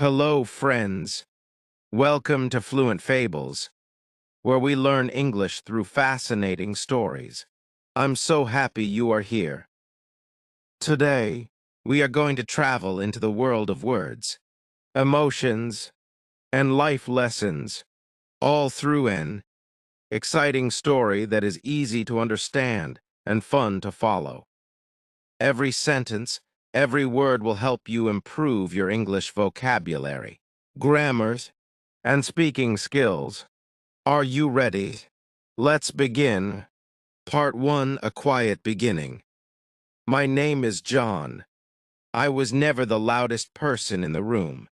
Hello, friends. Welcome to Fluent Fables, where we learn English through fascinating stories. I'm so happy you are here. Today, we are going to travel into the world of words, emotions, and life lessons, all through an exciting story that is easy to understand and fun to follow. Every sentence, every word will help you improve your English vocabulary, grammars, and speaking skills. Are you ready? Let's begin. Part 1, A Quiet Beginning. My name is John. I was never the loudest person in the room.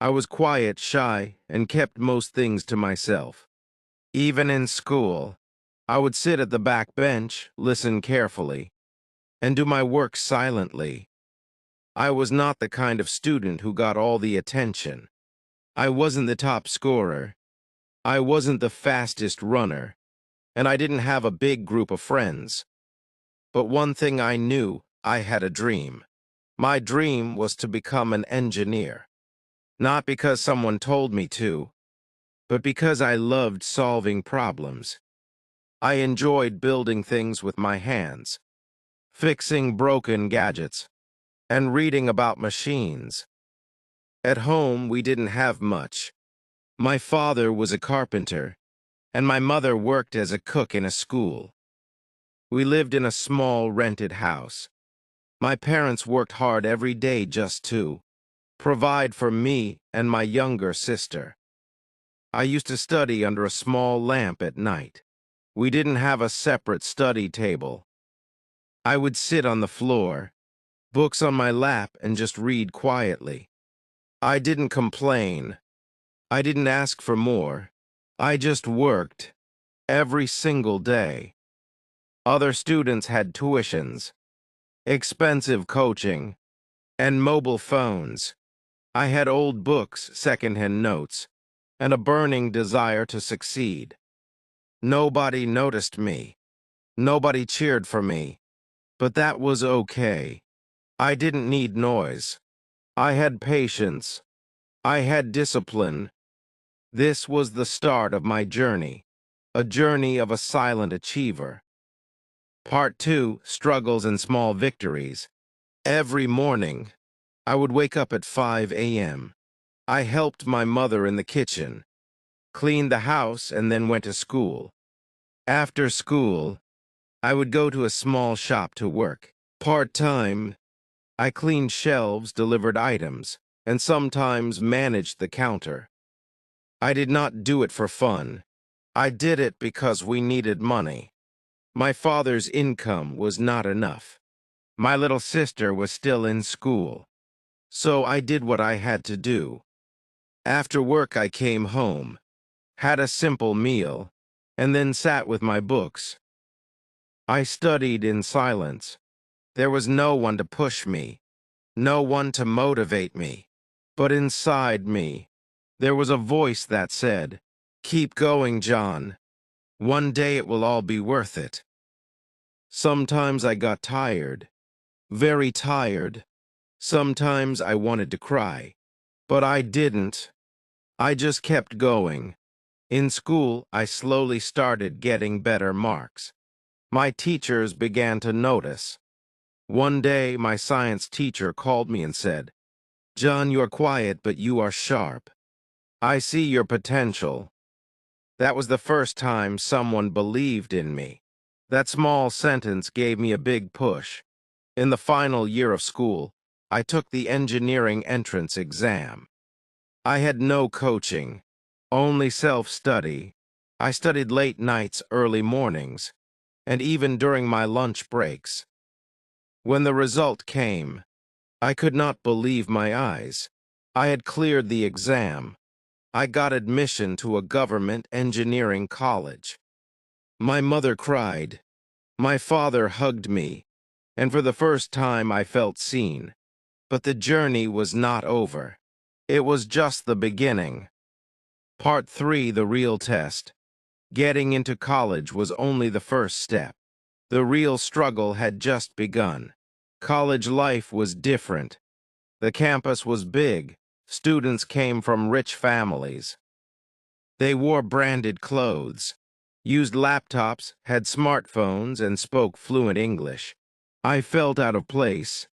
I was quiet, shy, and kept most things to myself. Even in school, I would sit at the back bench, listen carefully, and do my work silently. I was not the kind of student who got all the attention. I wasn't the top scorer. I wasn't the fastest runner, and I didn't have a big group of friends. But one thing I knew, I had a dream. My dream was to become an engineer. Not because someone told me to, but because I loved solving problems. I enjoyed building things with my hands, fixing broken gadgets, and reading about machines. At home, we didn't have much. My father was a carpenter, and my mother worked as a cook in a school. We lived in a small rented house. My parents worked hard every day just to provide for me and my younger sister. I used to study under a small lamp at night. We didn't have a separate study table. I would sit on the floor, books on my lap, and just read quietly. I didn't complain. I didn't ask for more. I just worked every single day. Other students had tuitions, expensive coaching, and mobile phones. I had old books, secondhand notes, and a burning desire to succeed. Nobody noticed me. Nobody cheered for me. But that was okay. I didn't need noise. I had patience. I had discipline. This was the start of my journey, a journey of a silent achiever. Part 2, Struggles and Small Victories. Every morning, I would wake up at 5 a.m. I helped my mother in the kitchen, cleaned the house, and then went to school. After school, I would go to a small shop to work. Part-time, I cleaned shelves, delivered items, and sometimes managed the counter. I did not do it for fun. I did it because we needed money. My father's income was not enough. My little sister was still in school, so I did what I had to do. After work, I came home, had a simple meal, and then sat with my books. I studied in silence. There was no one to push me, no one to motivate me. But inside me, there was a voice that said, "Keep going, John. One day it will all be worth it." Sometimes I got tired, very tired. Sometimes I wanted to cry, but I didn't. I just kept going. In school, I slowly started getting better marks. My teachers began to notice. One day, my science teacher called me and said, "John, you're quiet, but you are sharp. I see your potential." That was the first time someone believed in me. That small sentence gave me a big push. In the final year of school, I took the engineering entrance exam. I had no coaching, only self-study. I studied late nights, early mornings, and even during my lunch breaks. When the result came, I could not believe my eyes. I had cleared the exam. I got admission to a government engineering college. My mother cried. My father hugged me, and for the first time I felt seen. But the journey was not over. It was just the beginning. Part 3, The Real Test. Getting into college was only the first step. The real struggle had just begun. College life was different. The campus was big, Students came from rich families. They wore branded clothes, used laptops, had smartphones, and spoke fluent English. I felt out of place.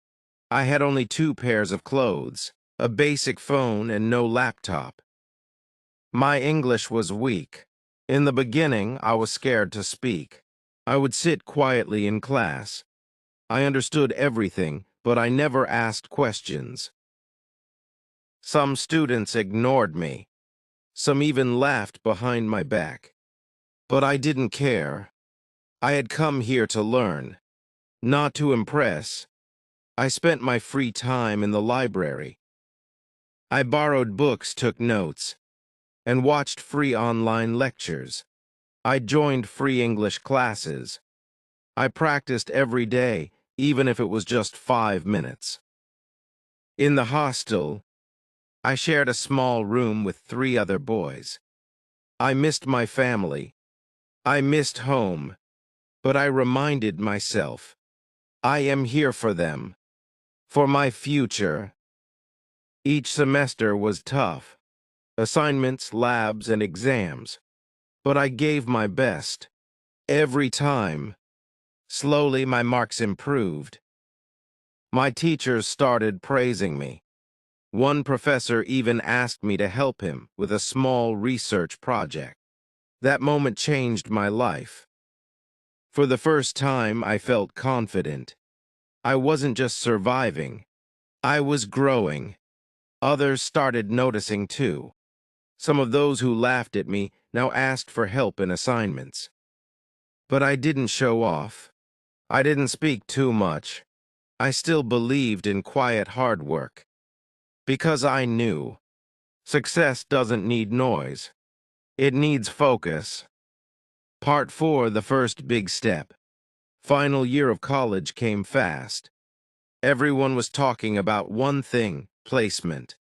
I had only 2 pairs of clothes, a basic phone, and no laptop. My English was weak. In the beginning, I was scared to speak. I would sit quietly in class. I understood everything, but I never asked questions. Some students ignored me. Some even laughed behind my back. But I didn't care. I had come here to learn, not to impress. I spent my free time in the library. I borrowed books, took notes, and watched free online lectures. I joined free English classes. I practiced every day, even if it was just 5 minutes. In the hostel, I shared a small room with 3 other boys. I missed my family. I missed home. But I reminded myself, I am here for them, for my future. Each semester was tough. Assignments, labs, and exams. But I gave my best. Every time. Slowly, my marks improved. My teachers started praising me. One professor even asked me to help him with a small research project. That moment changed my life. For the first time, I felt confident. I wasn't just surviving. I was growing. Others started noticing too. Some of those who laughed at me now asked for help in assignments. But I didn't show off. I didn't speak too much. I still believed in quiet hard work. Because I knew success doesn't need noise. It needs focus. Part 4, the first big step. Final year of college came fast. Everyone was talking about one thing: placement.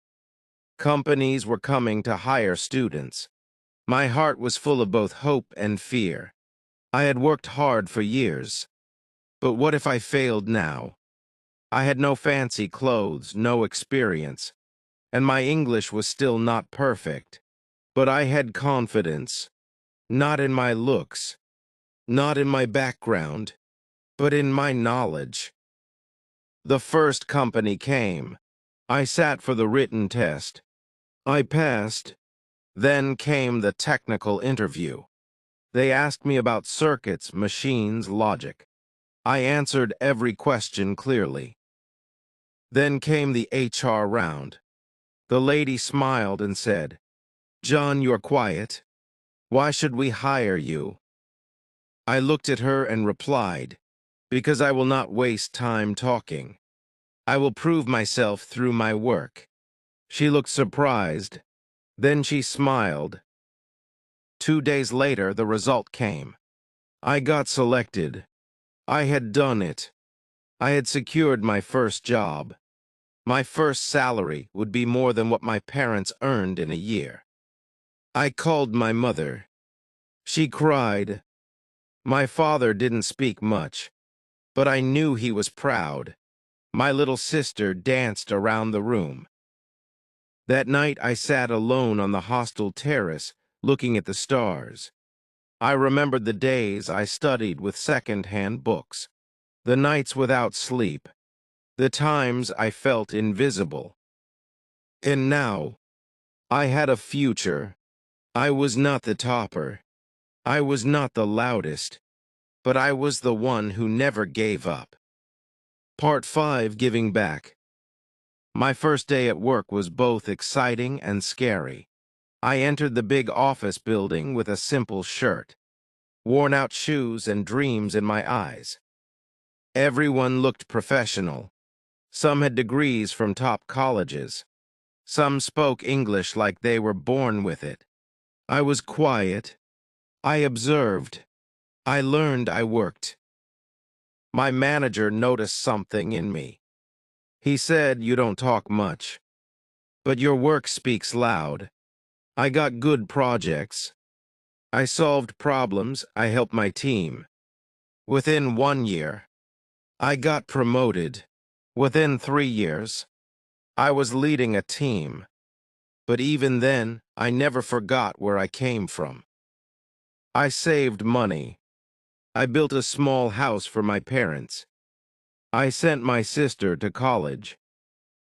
Companies were coming to hire students. My heart was full of both hope and fear. I had worked hard for years. But what if I failed now? I had no fancy clothes, no experience, and my English was still not perfect. But I had confidence, not in my looks, not in my background, but in my knowledge. The first company came. I sat for the written test. I passed. Then came the technical interview. They asked me about circuits, machines, logic. I answered every question clearly. Then came the HR round. The lady smiled and said, "John, you're quiet. Why should we hire you?" I looked at her and replied, "Because I will not waste time talking. I will prove myself through my work." She looked surprised. Then she smiled. 2 days later, the result came. I got selected. I had done it. I had secured my first job. My first salary would be more than what my parents earned in a year. I called my mother. She cried. My father didn't speak much, but I knew he was proud. My little sister danced around the room. That night I sat alone on the hostel terrace, looking at the stars. I remembered the days I studied with second-hand books, the nights without sleep, the times I felt invisible. And now, I had a future. I was not the topper. I was not the loudest, but I was the one who never gave up. Part 5, Giving Back. My first day at work was both exciting and scary. I entered the big office building with a simple shirt, worn-out shoes, and dreams in my eyes. Everyone looked professional. Some had degrees from top colleges. Some spoke English like they were born with it. I was quiet. I observed. I learned. I worked. My manager noticed something in me. He said, "You don't talk much, but your work speaks loud." I got good projects. I solved problems. I helped my team. Within 1 year, I got promoted. Within 3 years, I was leading a team. But even then, I never forgot where I came from. I saved money. I built a small house for my parents. I sent my sister to college.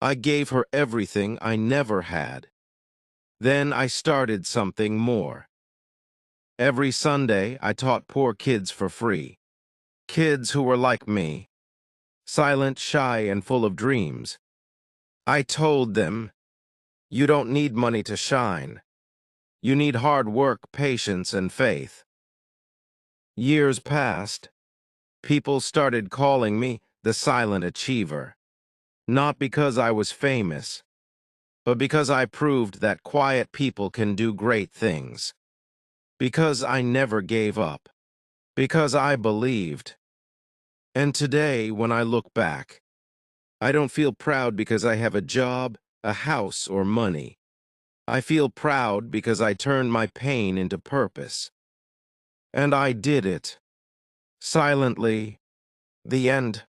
I gave her everything I never had. Then I started something more. Every Sunday, I taught poor kids for free. Kids who were like me, silent, shy, and full of dreams. I told them, you don't need money to shine. You need hard work, patience, and faith. Years passed. People started calling me the silent achiever. Not because I was famous, but because I proved that quiet people can do great things. Because I never gave up. Because I believed. And today, when I look back, I don't feel proud because I have a job, a house, or money. I feel proud because I turned my pain into purpose. And I did it. Silently. The end.